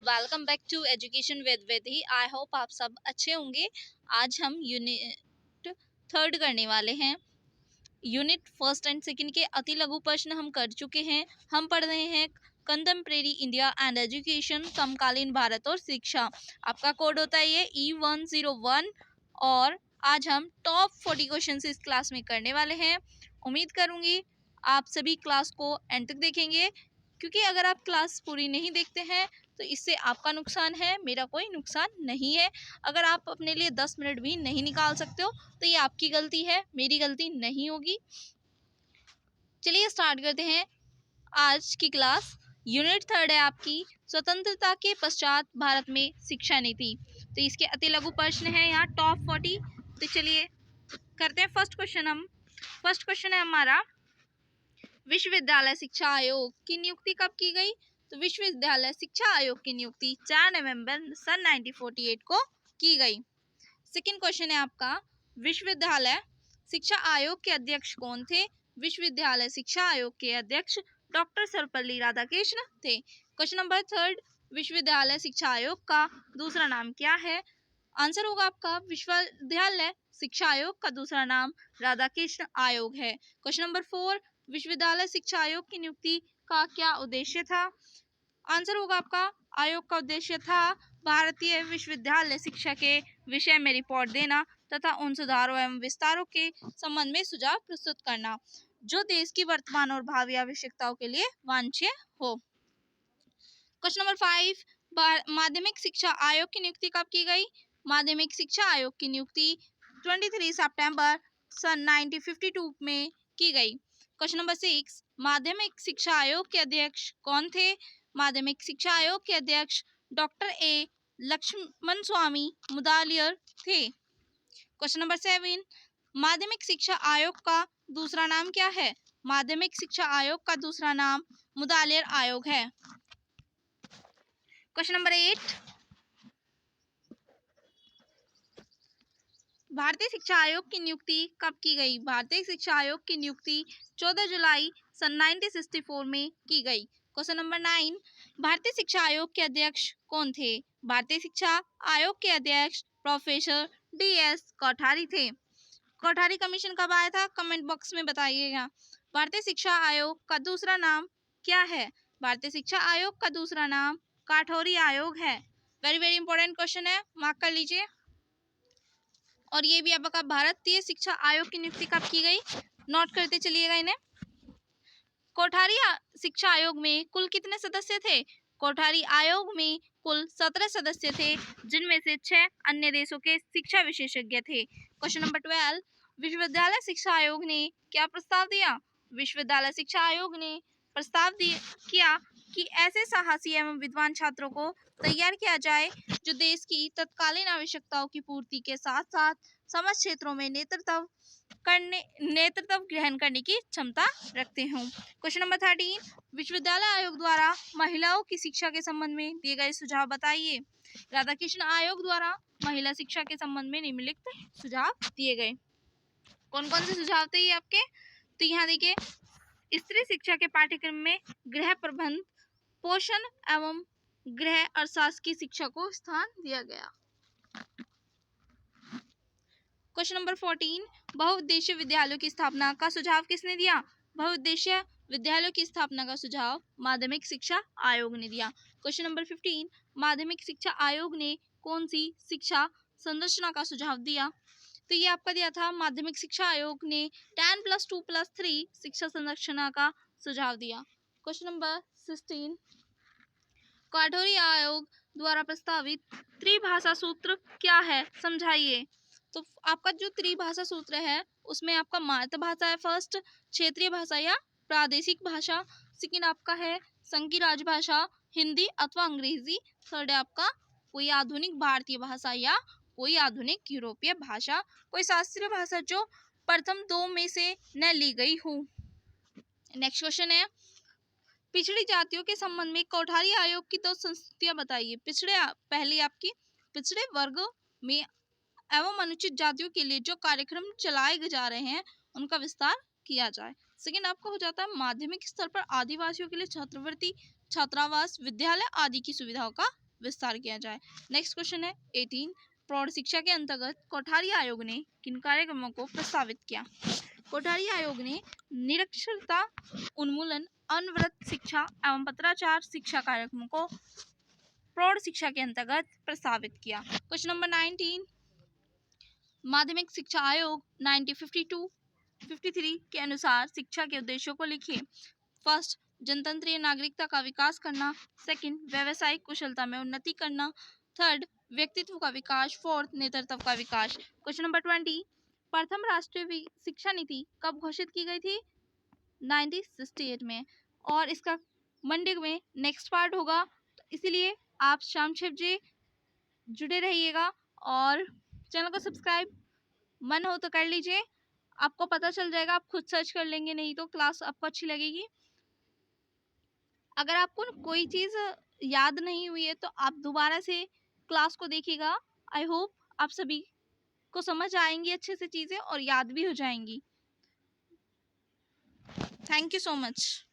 Welcome back to education with Vidhi. I hope आप सब अच्छे होंगे। आज हम यूनिट थर्ड करने वाले हैं। यूनिट फर्स्ट एंड सेकंड के अति लघु प्रश्न हम कर चुके हैं। हम पढ़ रहे हैं कंटेम्प्रेरी इंडिया एंड एजुकेशन, समकालीन भारत और शिक्षा। आपका कोड होता है ये E101 और आज हम टॉप 40 क्वेश्चन इस क्लास में करने वाले हैं। उम्मीद करूंगी आप सभी क्लास को एंड तक देखेंगे, क्योंकि अगर आप क्लास पूरी नहीं देखते हैं तो इससे आपका नुकसान है, मेरा कोई नुकसान नहीं है। अगर आप अपने लिए 10 मिनट भी नहीं निकाल सकते हो तो ये आपकी गलती है, मेरी गलती नहीं होगी। चलिए स्टार्ट करते हैं आज की क्लास। यूनिट थर्ड है आपकी स्वतंत्रता के पश्चात भारत में शिक्षा नीति। तो इसके अति लघु प्रश्न है यहाँ टॉप 40। तो चलिए करते हैं फर्स्ट क्वेश्चन। फर्स्ट क्वेश्चन है हमारा, विश्वविद्यालय शिक्षा आयोग की नियुक्ति कब की गई? तो विश्वविद्यालय शिक्षा आयोग की नियुक्ति 4 नवंबर सन 1948 को की गई। सेकंड क्वेश्चन है आपका, विश्वविद्यालय शिक्षा आयोग के अध्यक्ष कौन थे? विश्वविद्यालय शिक्षा आयोग के अध्यक्ष डॉक्टर सर्वपल्ली राधाकृष्ण थे। क्वेश्चन नंबर थर्ड, विश्वविद्यालय शिक्षा आयोग का दूसरा नाम क्या है? आंसर होगा आपका विश्वविद्यालय शिक्षा आयोग का दूसरा नाम राधाकृष्ण आयोग है। क्वेश्चन नंबर फोर, विश्वविद्यालय शिक्षा आयोग की नियुक्ति का क्या उद्देश्य था? आंसर होगा आपका आयोग का उद्देश्य था भारतीय विश्वविद्यालय शिक्षा के विषय में रिपोर्ट देना तथा उन सुधारों एवं विस्तारों के संबंध में सुझाव प्रस्तुत करना जो देश की वर्तमान और भावी आवश्यकताओं के लिए वांछनीय हो। क्वेश्चन नंबर 5, माध्यमिक शिक्षा आयोग की नियुक्ति कब की गई? माध्यमिक शिक्षा आयोग की नियुक्ति 23 सितंबर सन 1952 में की गई। क्वेश्चन नंबर 6, माध्यमिक शिक्षा आयोग के अध्यक्ष कौन थे? माध्यमिक शिक्षा आयोग के अध्यक्ष डॉक्टर ए लक्ष्मण स्वामी मुदालियर थे। क्वेश्चन नंबर 7, माध्यमिक शिक्षा आयोग का दूसरा नाम क्या है? माध्यमिक शिक्षा आयोग का दूसरा नाम मुदालियर आयोग है। क्वेश्चन नंबर 8, भारतीय शिक्षा आयोग की नियुक्ति कब की गई? भारतीय शिक्षा आयोग की नियुक्ति 14 जुलाई सन 1964 में की गई। क्वेश्चन नंबर 9, भारतीय शिक्षा आयोग के अध्यक्ष कौन थे? भारतीय शिक्षा आयोग के अध्यक्ष प्रोफेसर DS कोठारी थे। कोठारी कमीशन कब आया था? कमेंट बॉक्स में बताइएगा। भारतीय शिक्षा आयोग का दूसरा नाम क्या है? भारतीय शिक्षा आयोग का दूसरा नाम काठौरी आयोग है। वेरी वेरी इंपॉर्टेंट क्वेश्चन है, मार्क कर लीजिए। और ये भी आपका भारतीय शिक्षा आयोग की नियुक्ति कब की गई, नोट करते चलिएगा इन्हें। कोठारी शिक्षा आयोग में कुल कितने सदस्य थे? कोठारी आयोग में कुल 17 सदस्य थे, जिनमें से 6 अन्य देशों के शिक्षा विशेषज्ञ थे। क्वेश्चन नंबर 12, विश्वविद्यालय शिक्षा आयोग ने क्या प्रस्ताव दिया? विश्वविद्यालय शिक्षा आयोग ने प्रस्ताव किया कि ऐसे साहसी एवं विद्वान छात्रों को तैयार किया जाए जो देश की तत्कालीन आवश्यकताओं की पूर्ति के साथ साथ समस्त क्षेत्रों में नेतृत्व ग्रहण करने की क्षमता रखते हों। क्वेश्चन नंबर 13, विश्वविद्यालय आयोग द्वारा महिलाओं की शिक्षा के संबंध में दिए गए सुझाव बताइए। राधाकृष्ण आयोग द्वारा महिला शिक्षा के संबंध में निम्नलिखित सुझाव दिए गए। कौन कौन से सुझाव थे ये आपके? तो यहाँ देखिए, स्त्री शिक्षा के पाठ्यक्रम में गृह प्रबंध, पोषण एवं गृह अर्थशास्त्र की शिक्षा को स्थान दिया गया। क्वेश्चन नंबर 14, बहुउद्देशीय विद्यालयों की स्थापना का सुझाव किसने दिया? बहुउद्देशीय विद्यालयों की स्थापना का सुझाव माध्यमिक शिक्षा आयोग ने दिया। क्वेश्चन नंबर 15, माध्यमिक शिक्षा आयोग ने कौन सी शिक्षा संरचना का सुझाव दिया? तो ये आपका दिया था, माध्यमिक शिक्षा आयोग ने 10+2+3 शिक्षा संरचना का सुझाव दिया। क्वेश्चन नंबर 16, काठौरी आयोग द्वारा प्रस्तावित त्रिभाषा सूत्र क्या है, समझाइए। तो आपका जो त्रिभाषा सूत्र है उसमें आपका मातृभाषा है फर्स्ट, क्षेत्रीय भाषा या प्रादेशिक भाषा, सेकंड आपका है संघीय राजभाषा हिंदी अथवा अंग्रेजी, थर्ड है आपका कोई आधुनिक भारतीय भाषा या कोई आधुनिक यूरोपीय भाषा, कोई शास्त्रीय भाषा जो प्रथम दो में से न ली गई हो। नेक्स्ट क्वेश्चन है, पिछड़ी जातियों के संबंध में कोठारी आयोग की 2 संस्तुतियां बताइए। पहली आपकी पिछड़े वर्ग में एवं अनुचित जातियों के लिए जो कार्यक्रम चलाए जा रहे हैं उनका विस्तार किया जाए। सेकंड आपका हो जाता है माध्यमिक स्तर पर आदिवासियों के लिए छात्रवृत्ति, छात्रावास, विद्यालय आदि की सुविधाओं का विस्तार किया जाए। नेक्स्ट क्वेश्चन है 18, प्रौढ़ शिक्षा के अंतर्गत कोठारी आयोग ने किन कार्यक्रमों को प्रस्तावित किया? कोठारी आयोग ने निरक्षरता उन्मूलन, अनवरत शिक्षा एवं पत्राचार शिक्षा कार्यक्रमों को प्रौढ़ शिक्षा के अंतर्गत प्रस्तावित किया। क्वेश्चन नंबर 19, माध्यमिक शिक्षा आयोग 1952-53 के अनुसार शिक्षा के उद्देश्यों को लिखिए। फर्स्ट, जनतंत्रीय नागरिकता का विकास करना। सेकंड, व्यावसायिक कुशलता में उन्नति करना। थर्ड, व्यक्तित्व का विकास। फोर्थ, नेतृत्व का विकास। क्वेश्चन नंबर 20, प्रथम राष्ट्रीय शिक्षा नीति कब घोषित की गई थी? 1968 में। और इसका मंडे में नेक्स्ट पार्ट होगा, तो इसीलिए आप शाम 6 बजे जुड़े रहिएगा और चैनल को सब्सक्राइब मन हो तो कर लीजिए। आपको पता चल जाएगा, आप खुद सर्च कर लेंगे, नहीं तो क्लास आपको अच्छी लगेगी। अगर आपको कोई चीज़ याद नहीं हुई है तो आप दोबारा से क्लास को देखिएगा। आई होप आप सभी को समझ आएंगी अच्छे से चीज़ें और याद भी हो जाएंगी। Thank you so much.